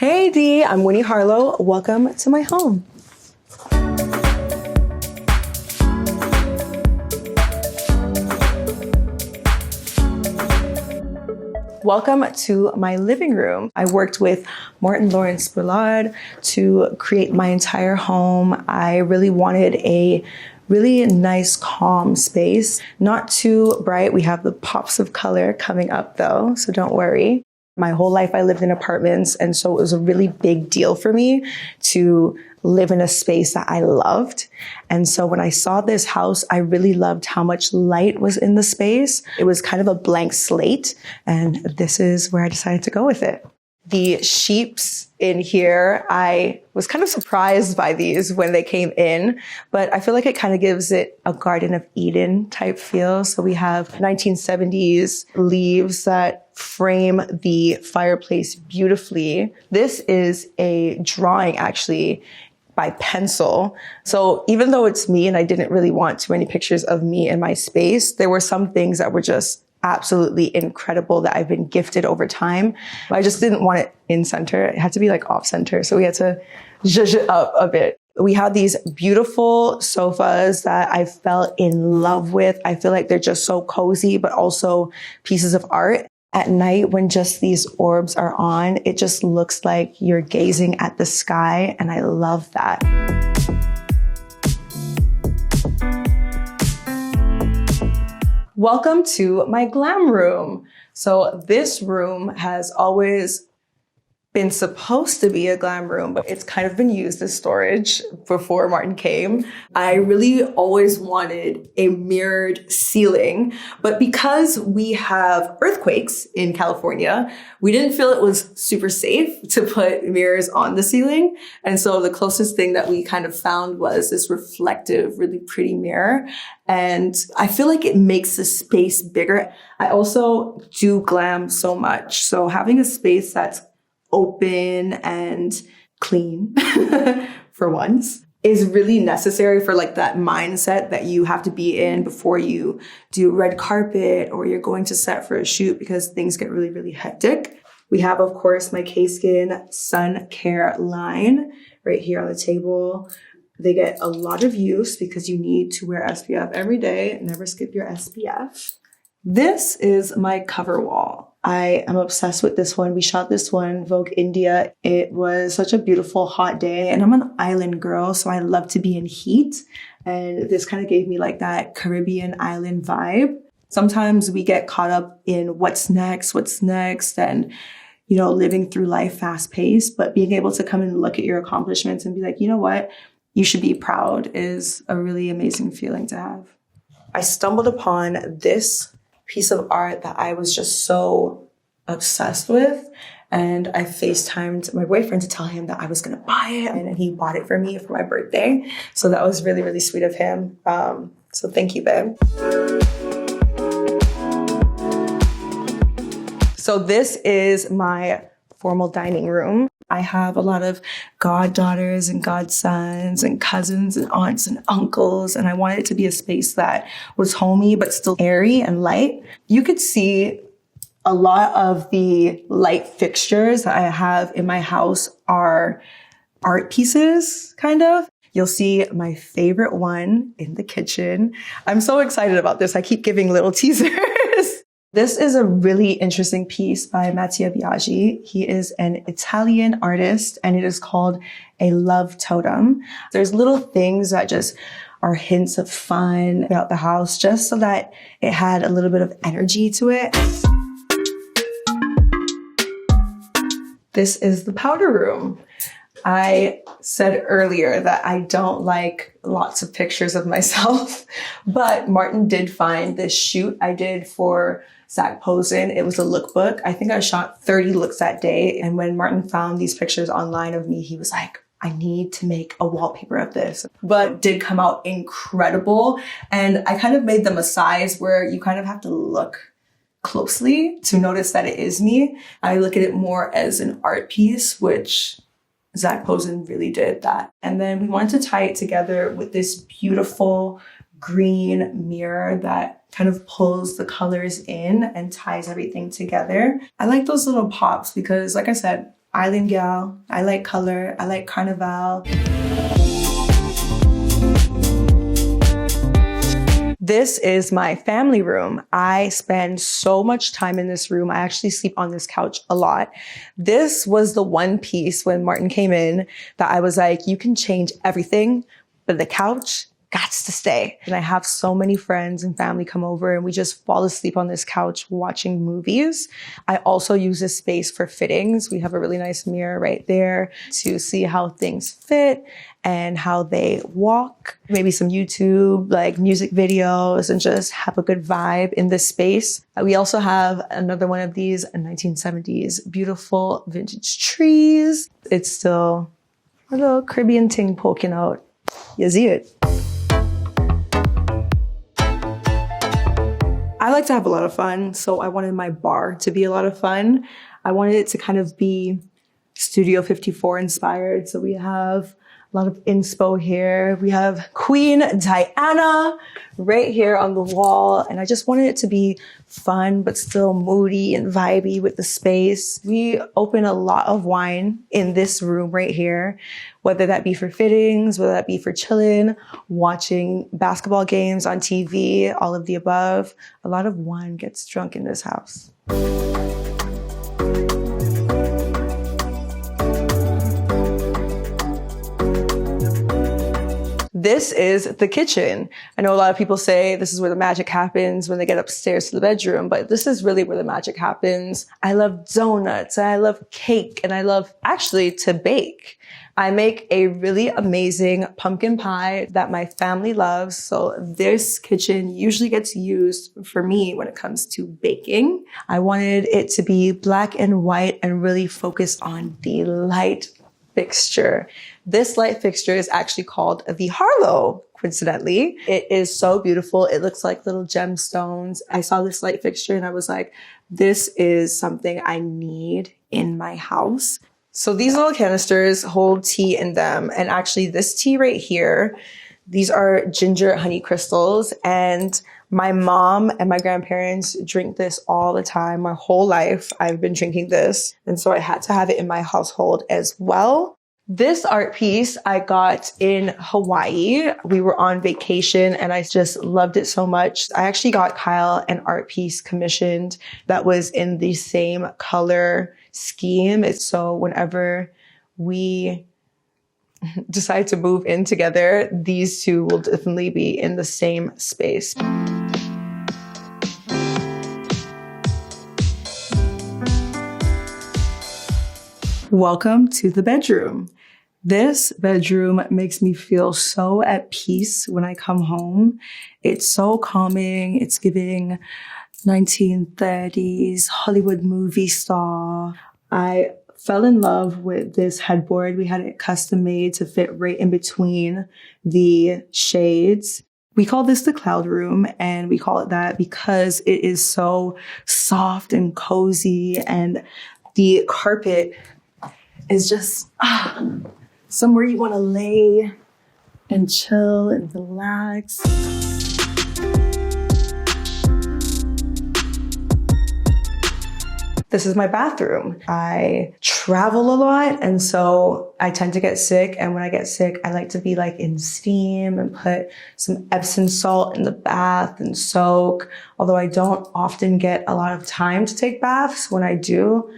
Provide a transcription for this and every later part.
Hey D, I'm Winnie Harlow. Welcome to my home. Welcome to my living room. I worked with Martyn Lawrence Bullard to create my entire home. I really wanted a really nice, calm space. Not too bright. We have the pops of color coming up though, so don't worry. My whole life I lived in apartments, and so it was a really big deal for me to live in a space that I loved. And so when I saw this house, I really loved how much light was in the space. It was kind of a blank slate, and this is where I decided to go with it. The sheeps in here, I was kind of surprised by these when they came in, but I feel like it kind of gives it a Garden of Eden type feel. So we have 1970s leaves that frame the fireplace beautifully. This is a drawing actually by pencil. So even though it's me and I didn't really want too many pictures of me in my space, there were some things that were just absolutely incredible that I've been gifted over time. I just didn't want it in center. It had to be like off center. So we had to zhuzh it up a bit. We have these beautiful sofas that I fell in love with. I feel like they're just so cozy, but also pieces of art. At night, when just these orbs are on, it just looks like you're gazing at the sky, and I love that. Welcome to my glam room. So this room has always been supposed to be a glam room, but it's kind of been used as storage before Martyn came. I really always wanted a mirrored ceiling, but because we have earthquakes in California, we didn't feel it was super safe to put mirrors on the ceiling. And so the closest thing that we kind of found was this reflective, really pretty mirror. And I feel like it makes the space bigger. I also do glam so much. So having a space that's open and clean for once is really necessary for like that mindset that you have to be in before you do red carpet or you're going to set for a shoot, because things get really, really hectic. We have, of course, my K-Skin Sun Care line right here on the table. They get a lot of use because you need to wear SPF every day. Never skip your SPF. This is my cover wall. I am obsessed with this one. We shot this one, Vogue India. It was such a beautiful hot day, and I'm an island girl, so I love to be in heat. And this kind of gave me like that Caribbean island vibe. Sometimes we get caught up in what's next, and, you know, living through life fast paced, but being able to come and look at your accomplishments and be like, you know what? You should be proud is a really amazing feeling to have. I stumbled upon this piece of art that I was just so obsessed with. And I FaceTimed my boyfriend to tell him that I was going to buy it. And he bought it for me for my birthday. So that was really, really sweet of him. So thank you, babe. So this is my formal dining room. I have a lot of goddaughters and godsons and cousins and aunts and uncles, and I wanted it to be a space that was homey but still airy and light. You could see a lot of the light fixtures that I have in my house are art pieces, kind of. You'll see my favorite one in the kitchen. I'm so excited about this. I keep giving little teasers. This is a really interesting piece by Mattia Biaggi. He is an Italian artist, and it is called a love totem. There's little things that just are hints of fun about the house, just so that it had a little bit of energy to it. This is the powder room. I said earlier that I don't like lots of pictures of myself, but Martyn did find this shoot I did for Zach Posen. It was a lookbook. I think I shot 30 looks that day. And when Martyn found these pictures online of me, he was like, I need to make a wallpaper of this. But it did come out incredible. And I kind of made them a size where you kind of have to look closely to notice that it is me. I look at it more as an art piece, which Zach Posen really did that. And then we wanted to tie it together with this beautiful green mirror that kind of pulls the colors in and ties everything together. I like those little pops because, like I said, island gal. I like color. I like carnival. This is my family room. I spend so much time in this room. I actually sleep on this couch a lot. This was the one piece when Martyn came in that I was like, you can change everything, but the couch gots to stay. And I have so many friends and family come over and we just fall asleep on this couch watching movies. I also use this space for fittings. We have a really nice mirror right there to see how things fit and how they walk. Maybe some YouTube, like music videos, and just have a good vibe in this space. We also have another one of these 1970s beautiful vintage trees. It's still a little Caribbean thing poking out. You see it. I like to have a lot of fun, so I wanted my bar to be a lot of fun. I wanted it to kind of be Studio 54 inspired. So we have a lot of inspo here. We have Queen Diana right here on the wall. And I just wanted it to be fun, but still moody and vibey with the space. We open a lot of wine in this room right here, whether that be for fittings, whether that be for chilling, watching basketball games on TV, all of the above. A lot of wine gets drunk in this house. This is the kitchen. I know a lot of people say this is where the magic happens when they get upstairs to the bedroom, but this is really where the magic happens. I love donuts, and I love cake, and I love actually to bake. I make a really amazing pumpkin pie that my family loves. So this kitchen usually gets used for me when it comes to baking. I wanted it to be black and white and really focused on the light fixture. This light fixture is actually called the Harlow, coincidentally. It is so beautiful. It looks like little gemstones. I saw this light fixture and I was like, this is something I need in my house. So these little canisters hold tea in them. And actually this tea right here, these are ginger honey crystals. And my mom and my grandparents drink this all the time. My whole life, I've been drinking this. And so I had to have it in my household as well. This art piece I got in Hawaii. We were on vacation and I just loved it so much. I actually got Kyle an art piece commissioned that was in the same color scheme. So whenever we decide to move in together, these two will definitely be in the same space. Welcome to the bedroom. This bedroom makes me feel so at peace when I come home. It's so calming. It's giving 1930s Hollywood movie star. I fell in love with this headboard. We had it custom made to fit right in between the shades. We call this the cloud room, and we call it that because it is so soft and cozy, and the carpet is just somewhere you want to lay and chill and relax. This is my bathroom. I travel a lot, and so I tend to get sick. And when I get sick, I like to be like in steam and put some Epsom salt in the bath and soak. Although I don't often get a lot of time to take baths, when I do,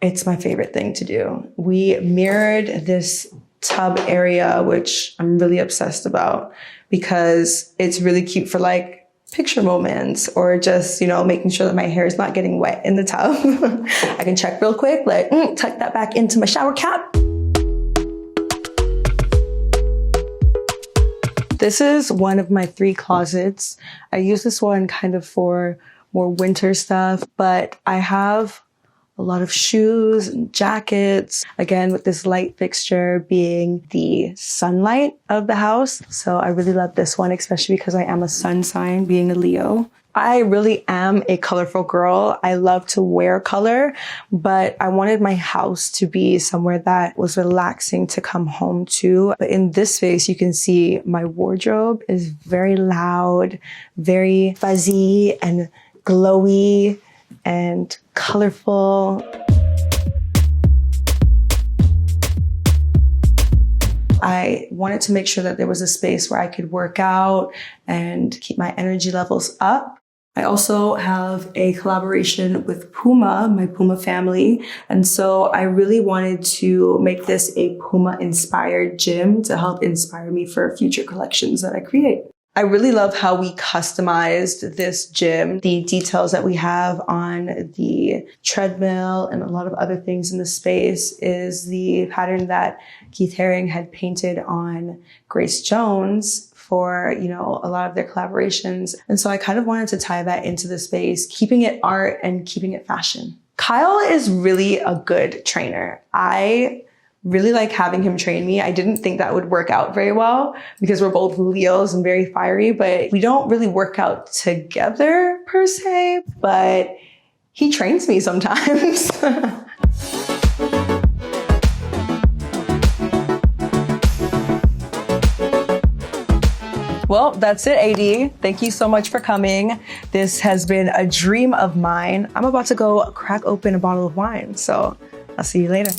it's my favorite thing to do. We mirrored this tub area, which I'm really obsessed about because it's really cute for like picture moments or just, you know, making sure that my hair is not getting wet in the tub. I can check real quick, like tuck that back into my shower cap. This is one of my 3 closets. I use this one kind of for more winter stuff, but I have a lot of shoes and jackets, again, with this light fixture being the sunlight of the house. So I really love this one, especially because I am a sun sign, being a Leo. I really am a colorful girl. I love to wear color, but I wanted my house to be somewhere that was relaxing to come home to. But in this space, you can see my wardrobe is very loud, very fuzzy and glowy and colorful. I wanted to make sure that there was a space where I could work out and keep my energy levels up. I also have a collaboration with Puma, my Puma family. And so I really wanted to make this a Puma inspired gym to help inspire me for future collections that I create. I really love how we customized this gym. The details that we have on the treadmill and a lot of other things in the space is the pattern that Keith Haring had painted on Grace Jones for, you know, a lot of their collaborations. And so I kind of wanted to tie that into the space, keeping it art and keeping it fashion. Kyle is really a good trainer. I really like having him train me. I didn't think that would work out very well because we're both Leos and very fiery, but we don't really work out together per se, but he trains me sometimes. Well, that's it, AD. Thank you so much for coming. This has been a dream of mine. I'm about to go crack open a bottle of wine, so I'll see you later.